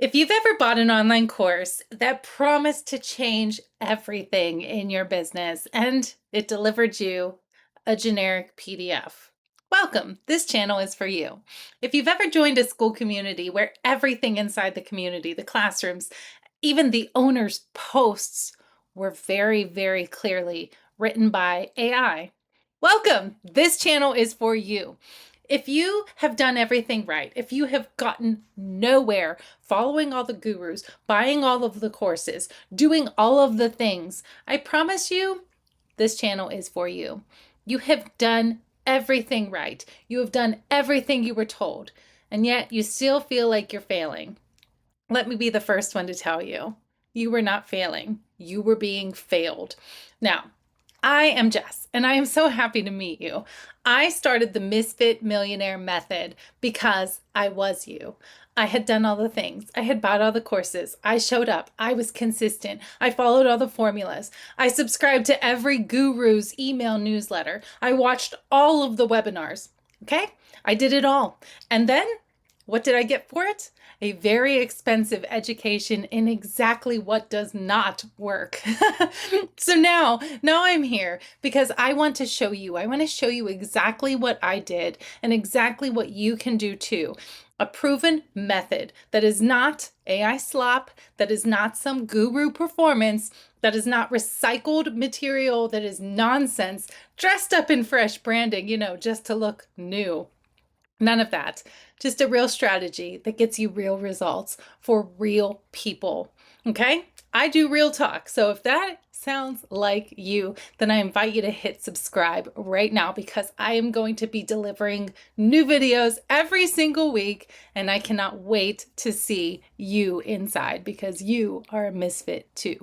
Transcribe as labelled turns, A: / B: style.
A: If you've ever bought an online course that promised to change everything in your business and it delivered you a generic PDF, welcome. This channel is for you. If you've ever joined a school community where everything inside the community, the classrooms, even the owner's posts were very, very clearly written by AI, welcome. This channel is for you. If you have done everything right, if you have gotten nowhere following all the gurus, buying all of the courses, doing all of the things, I promise you, this channel is for you. You have done everything right. You have done everything you were told, and yet you still feel like you're failing. Let me be the first one to tell you, you were not failing. You were being failed. Now, I am Jess, and I am so happy to meet you. I started the Misfit Millionaire Method because I was you. I had done all the things. I had bought all the courses. I showed up. I was consistent. I followed all the formulas. I subscribed to every guru's email newsletter. I watched all of the webinars. Okay? I did it all. And then what did I get for it? A very expensive education in exactly what does not work. So now I'm here because I want to show you. I want to show you exactly what I did and exactly what you can do too. A proven method that is not AI slop, that is not some guru performance, that is not recycled material, that is nonsense, dressed up in fresh branding, just to look new. None of that. Just a real strategy that gets you real results for real people. Okay? I do real talk. So if that sounds like you, then I invite you to hit subscribe right now because I am going to be delivering new videos every single week and I cannot wait to see you inside because you are a misfit too.